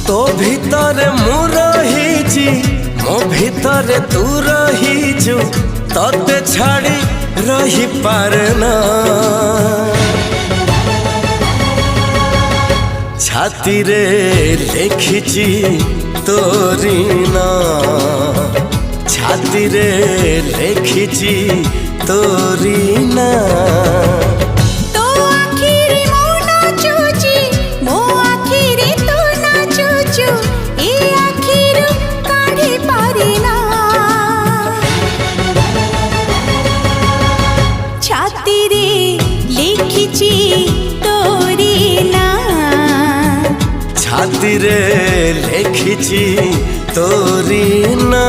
तो भीतर मु रही मो भीतर तू रहीचु तते छाड़ी रही पारना छाती रे लिखिची तोरी ना छाती रे लिखिची तोरी ना छाती रे लिखिची तोरी ना।